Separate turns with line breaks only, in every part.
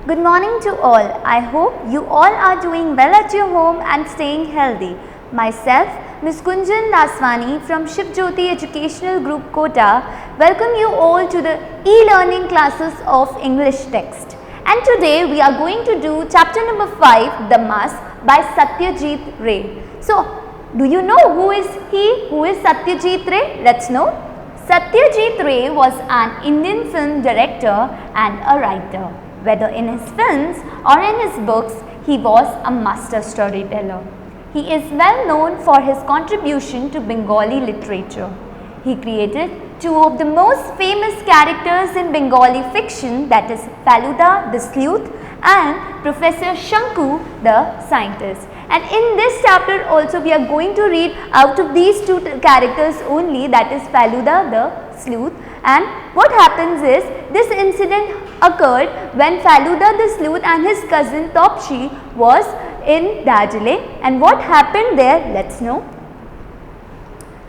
Good morning to all. I hope you all are doing well at your home and staying healthy. Myself, Ms. Kunjan Laswani from Shiv Jyoti Educational Group Kota, welcome you all to the e-learning classes of English text. And today we are going to do chapter number 5, The Mask by Satyajit Ray. So, do you know who is he? Who is Satyajit Ray? Let's know. Satyajit Ray was an Indian film director and a writer. Whether in his films or in his books, he was a master storyteller. He is well known for his contribution to Bengali literature. He created two of the most famous characters in Bengali fiction, that is Faluda the sleuth and Professor Shanku the scientist. And in this chapter also we are going to read out of these two characters only, that is Faluda the sleuth. And what happens is, this incident occurred when Faluda the sleuth and his cousin Topshi was in Darjeeling. And what happened there, let's know.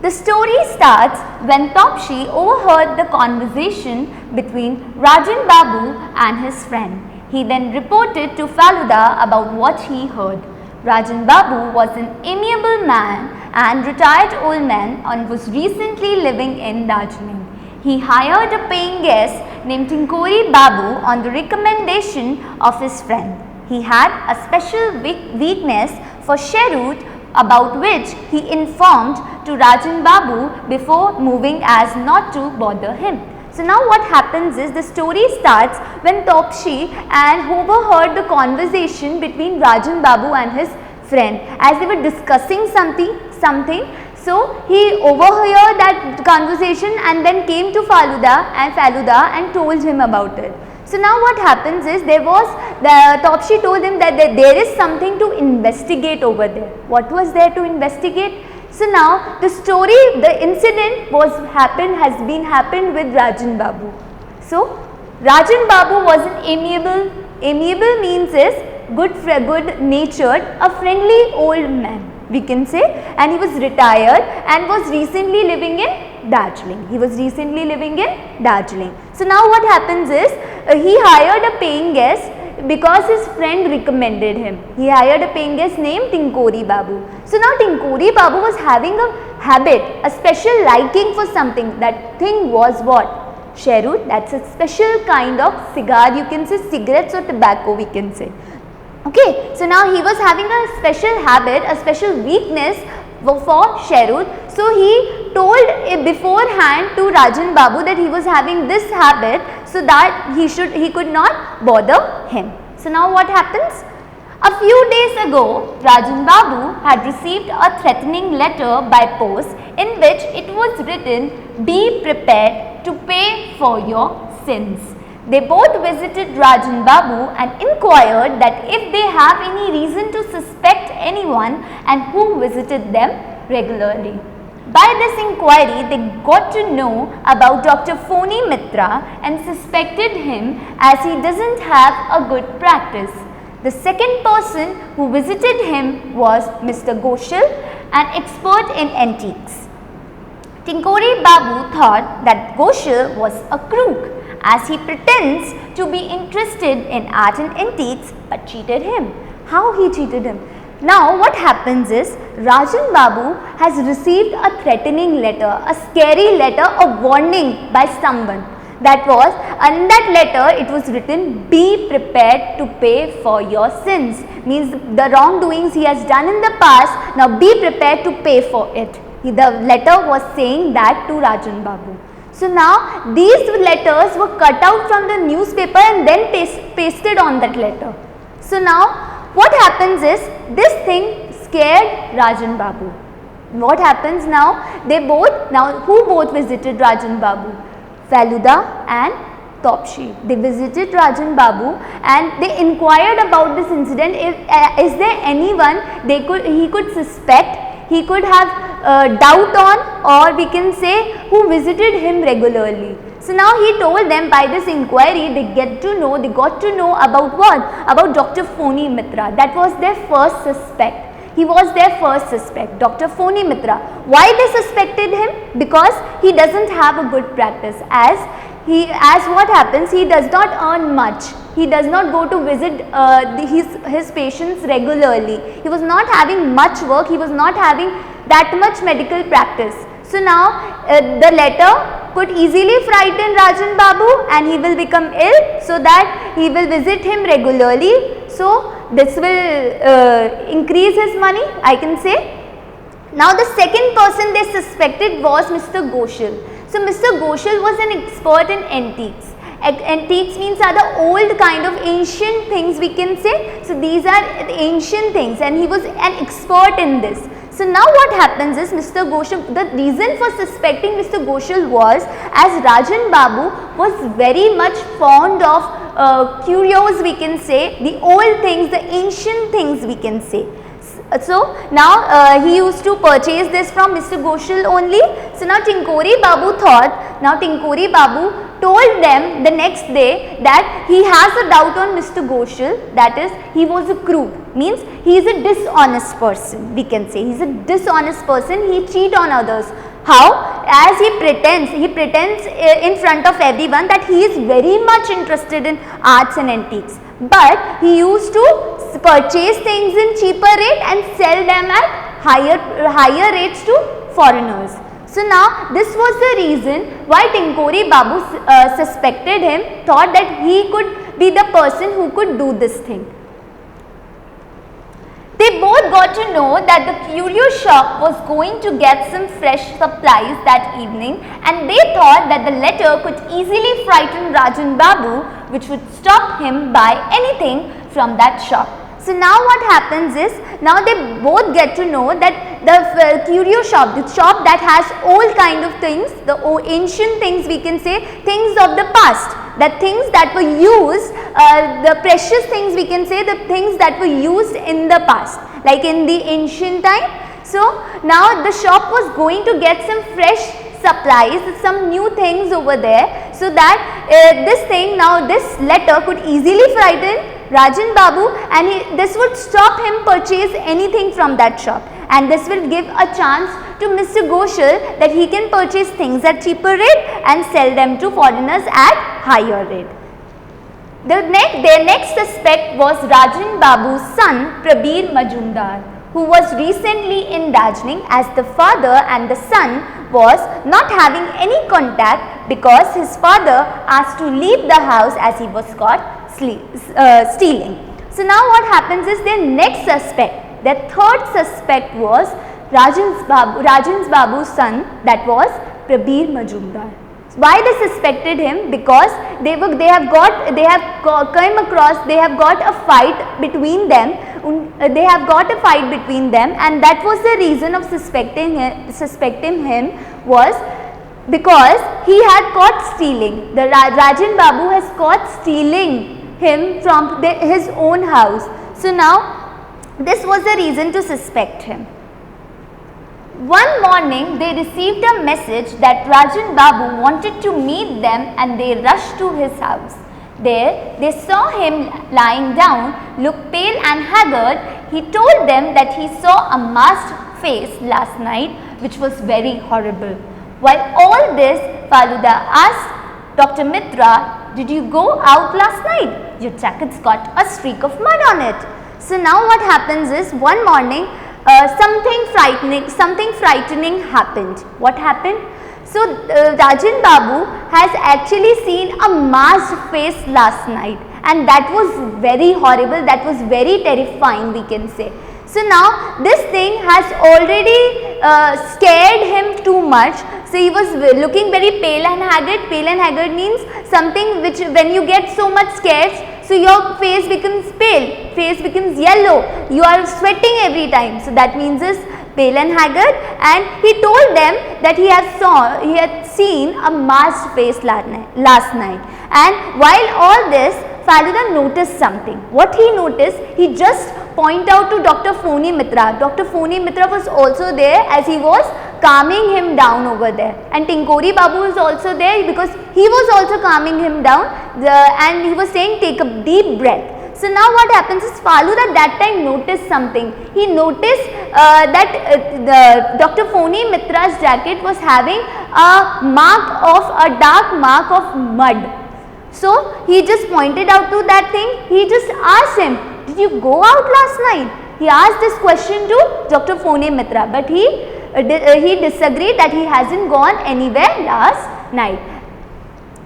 The story starts when Topshi overheard the conversation between Rajan Babu and his friend. He then reported to Faluda about what he heard. Rajan Babu was an amiable man and retired old man and was recently living in Darjeeling. He hired a paying guest named Tinkori Babu on the recommendation of his friend. He had a special weakness for cheroot, about which he informed to Rajan Babu before moving as not to bother him. So now what happens is, the story starts when Topshi and overheard the conversation between Rajan Babu and his friend as they were discussing something. So he overheard that conversation and then came to Faluda and told him about it. So now what happens is, Topshi told him that there is something to investigate over there. What was there to investigate? So now the story, the incident has been happened with Rajan Babu. So Rajan Babu was an amiable means is good natured, a friendly old man, we can say, and he was retired and was recently living in Darjeeling. So now what happens is, he hired a paying guest because his friend recommended him. He hired a paying guest named Tinkori Babu. So now Tinkori Babu was having a habit, a special liking for something. That thing was what? Cheroot. That's a special kind of cigar, you can say, cigarettes or tobacco, we can say. Okay, so now he was having a special habit, a special weakness for cheroot. So he told beforehand to Rajan Babu that he was having this habit, so that he could not bother him. So now what happens? A few days ago, Rajan Babu had received a threatening letter by post in which it was written, "Be prepared to pay for your sins." They both visited Rajan Babu and inquired that if they have any reason to suspect anyone and who visited them regularly. By this inquiry, they got to know about Dr. Phony Mitra and suspected him as he doesn't have a good practice. The second person who visited him was Mr. Goshal, an expert in antiques. Tinkori Babu thought that Goshal was a crook, as he pretends to be interested in art and antiques, but cheated him. How he cheated him? Now what happens is, Rajan Babu has received a threatening letter, a scary letter, a warning by someone. That was, in that letter it was written, "Be prepared to pay for your sins." Means the wrongdoings he has done in the past, now be prepared to pay for it. The letter was saying that to Rajan Babu. So now these letters were cut out from the newspaper and then pasted on that letter. So now what happens is, this thing scared Rajan Babu. What happens now? Who both visited Rajan Babu? Faluda and Topshi. They visited Rajan Babu and they inquired about this incident. Is there anyone he could suspect, he could have doubt on, or we can say who visited him regularly. So now he told them, by this inquiry they got to know about what? About Dr. Phony Mitra. That was their first suspect. He was their first suspect, Dr. Phony Mitra. Why they suspected him? Because he doesn't have a good practice, as as what happens, he does not earn much. He does not go to visit his patients regularly. He was not having much work. He was not having that much medical practice. So now the letter could easily frighten Rajan Babu and he will become ill, so that he will visit him regularly. So this will increase his money, I can say. Now the second person they suspected was Mr. Goshal. So Mr. Goshal was an expert in antiques. Antiques means are the old kind of ancient things, we can say. So these are ancient things and he was an expert in this. So now what happens is Mr. Goshal, the reason for suspecting Mr. Goshal was as Rajan Babu was very much fond of curios, we can say, the old things, the ancient things, we can say. So now he used to purchase this from Mr. Goshal only. So now Tinkori Babu thought, now Tinkori Babu told them the next day that he has a doubt on Mr. Goshal, that is he was a crook, means he is a dishonest person, we can say. He is a dishonest person, he cheat on others. How? As he pretends in front of everyone that he is very much interested in arts and antiques. But he used to purchase things in cheaper rate and sell them at higher rates to foreigners. So now this was the reason why Tinkori Babu suspected him, thought that he could be the person who could do this thing. They both got to know that the curio shop was going to get some fresh supplies that evening, and they thought that the letter could easily frighten Rajan Babu, which would stop him buy anything from that shop. So now what happens is, now they both get to know that the curio shop, the shop that has old kind of things, the ancient things, we can say, things of the past, that things that were used, the precious things, we can say, the things that were used in the past, like in the ancient time. So now the shop was going to get some fresh supplies, some new things over there, so that this thing, now this letter could easily frighten Rajan Babu, and this would stop him purchase anything from that shop, and this will give a chance to Mr. Goshal that he can purchase things at cheaper rate and sell them to foreigners at higher rate. Their next suspect was Rajan Babu's son Prabir Majumdar, who was recently in Darjeeling, as the father and the son was not having any contact because his father asked to leave the house as he was caught stealing. So now what happens is their next suspect, their third suspect was Rajan Babu's son, that was Prabir Majumdar. Why they suspected him? Because they have got a fight between them. And that was the reason of suspecting him was because he had caught stealing. The Rajan Babu has caught stealing him from his own house. So now this was the reason to suspect him. One morning they received a message that Rajan Babu wanted to meet them, and they rushed to his house. There they saw him lying down, looked pale and haggard. He told them that he saw a masked face last night, which was very horrible. While all this, Faluda asked Dr. Mitra, "Did you go out last night? Your jacket's got a streak of mud on it." So now what happens is, one morning something frightening happened. What happened? So Rajan Babu has actually seen a masked face last night, and that was very horrible, that was very terrifying, we can say. So now this thing has already scared him too much. So he was looking very pale and haggard. Pale and haggard means something which, when you get so much scared, so your face becomes pale, face becomes yellow, you are sweating every time. So that means is pale and haggard, and he told them that he had seen a masked face last night. And while all this, Faluda noticed something. What he noticed, he just pointed out to Dr. Phony Mitra. Dr. Phony Mitra was also there, as he was calming him down over there, and Tinkori Babu was also there because he was also calming him down, and he was saying, "Take a deep breath." So now what happens is Faluda that time noticed something. He noticed that Dr. Phony Mitra's jacket was having a dark mark of mud. So he just pointed out to that thing. He just asked him, did you go out last night? He asked this question to Dr. Phony Mitra, but he disagreed that he hasn't gone anywhere last night.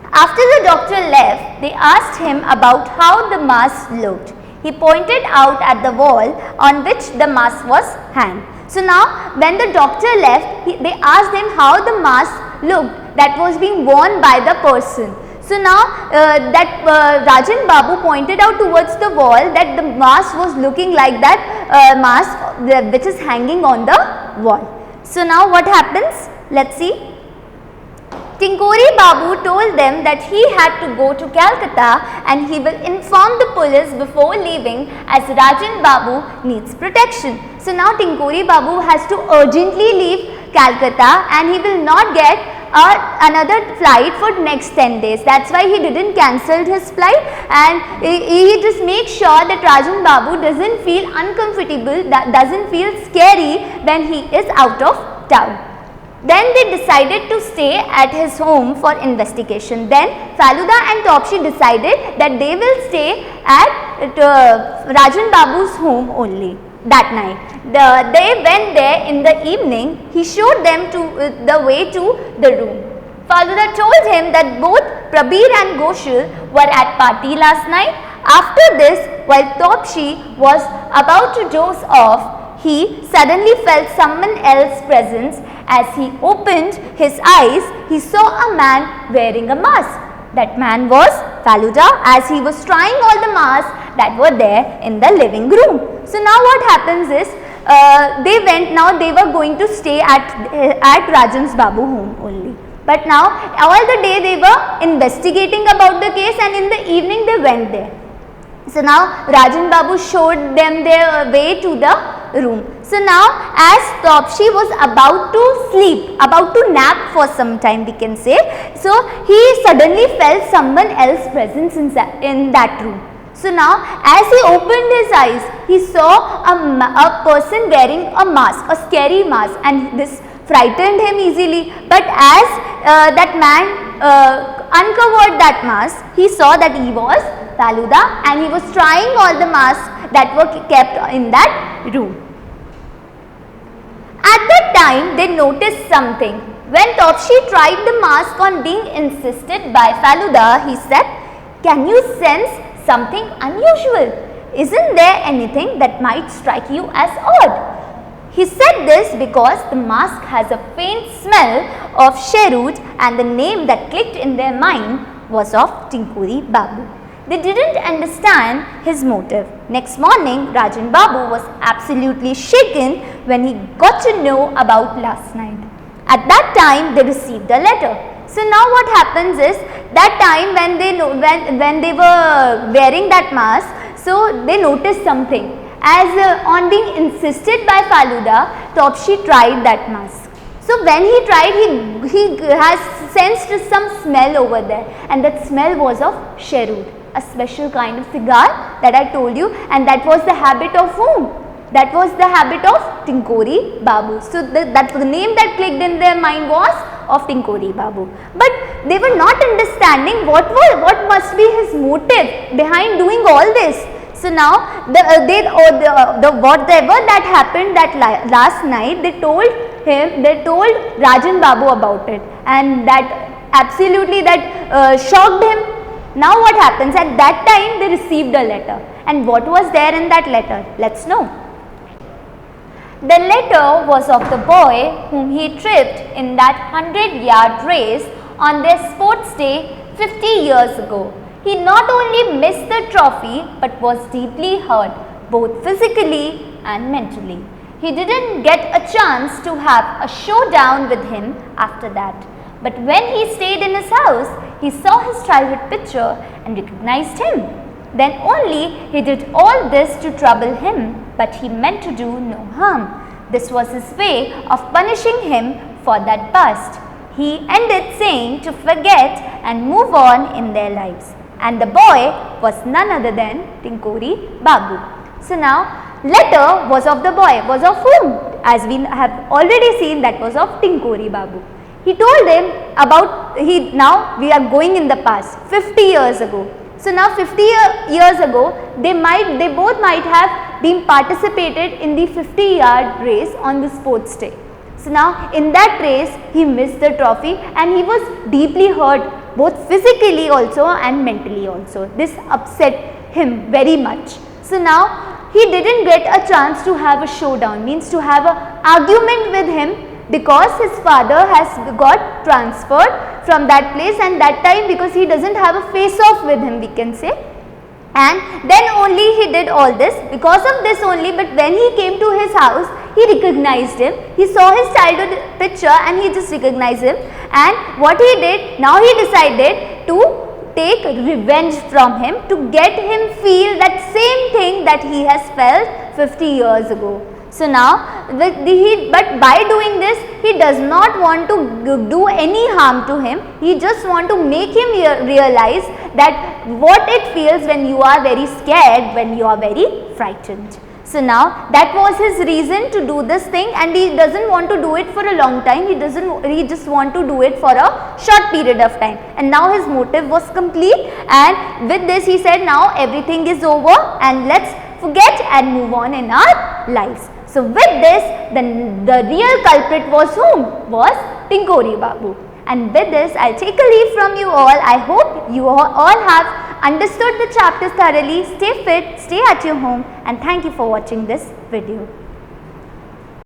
After the doctor left, they asked him about how the mask looked. He pointed out at the wall on which the mask was hanged. So now when the doctor left, they asked him how the mask looked that was being worn by the person. So now Rajan Babu pointed out towards the wall that the mask was looking like that mask which is hanging on the wall. So now what happens? Let's see. Tinkori Babu told them that he had to go to Calcutta and he will inform the police before leaving as Rajan Babu needs protection. So now Tinkori Babu has to urgently leave Calcutta and he will not get another flight for next 10 days. That's why he didn't cancel his flight, and he just makes sure that Rajan Babu doesn't feel uncomfortable, that doesn't feel scary when he is out of town. Then they decided to stay at his home for investigation. Then Faluda and Topsy decided that they will stay at Rajan Babu's home only that night. They went there in the evening. He showed them the way to the room. Faluda told him that both Prabir and Goshal were at party last night. After this, while Topsy was about to doze off, he suddenly felt someone else's presence. As he opened his eyes, he saw a man wearing a mask. That man was Faluda, as he was trying all the masks that were there in the living room. So now what happens is, they were going to stay at Rajan's Babu home only. But now all the day they were investigating about the case, and in the evening they went there. So now Rajan Babu showed them their way to the room. So now as Topsy was about to sleep, about to nap for some time, we can say, so he suddenly felt someone else's presence in that room. So now as he opened his eyes, he saw a person wearing a mask, a scary mask, and this frightened him easily. But as that man uncovered that mask, he saw that he was Faluda and he was trying all the masks that were kept in that room. At that time, they noticed something. When Topsy tried the mask on being insisted by Faluda, he said, "Can you sense something unusual? Isn't there anything that might strike you as odd?" He said this because the mask has a faint smell of cheroot, and the name that clicked in their mind was of Tinkuri Babu. They didn't understand his motive. Next morning, Rajan Babu was absolutely shaken when he got to know about last night. At that time, they received a letter. So now what happens is, that time when they were wearing that mask, so they noticed something. As on being insisted by Faluda, Topsy tried that mask. So when he tried, he has sensed some smell over there, and that smell was of cheroot, a special kind of cigar that I told you, and that was the habit of whom? That was the habit of Tinkori Babu. So the name that clicked in their mind was of Tinkori Babu. But they were not understanding what must be his motive behind doing all this. So now whatever that happened that last night, they told Rajan Babu about it, and that absolutely shocked him. Now what happens? At that time they received a letter, and what was there in that letter? Let's know. The letter was of the boy whom he tripped in that 100-yard race on their sports day 50 years ago. He not only missed the trophy but was deeply hurt, both physically and mentally. He didn't get a chance to have a showdown with him after that. But when he stayed in his house, he saw his childhood picture and recognized him. Then only he did all this to trouble him, but he meant to do no harm. This was his way of punishing him for that past. He ended saying to forget and move on in their lives. and the boy was none other than Tinkori Babu. So now letter was of the boy, was of whom? As we have already seen, that was of Tinkori Babu. He told him about, now we are going in the past, 50 years ago. So now 50 years ago, they both might have been participated in the 50-yard race on the sports day. So now in that race, he missed the trophy and he was deeply hurt, both physically also and mentally also. This upset him very much. So now he didn't get a chance to have a showdown, means to have an argument with him, because his father has got transferred from that place, and that time because he doesn't have a face off with him, we can say. And then only he did all this, because of this only. But when he came to his house, he recognized him. He saw his childhood picture and he just recognized him. And what he did, now he decided to take revenge from him, to get him feel that same thing that he has felt 50 years ago. So now, but by doing this, he does not want to do any harm to him. He just want to make him realize that what it feels when you are very scared, when you are very frightened. So now that was his reason to do this thing, and he doesn't want to do it for a long time. He just want to do it for a short period of time. And now his motive was complete, and with this he said, now everything is over and let's forget and move on in our lives. So with this, the real culprit was whom? Was Tinkori Babu. And with this, I'll take a leave from you all. I hope you all have understood the chapters thoroughly. Stay fit, stay at your home, and thank you for watching this video.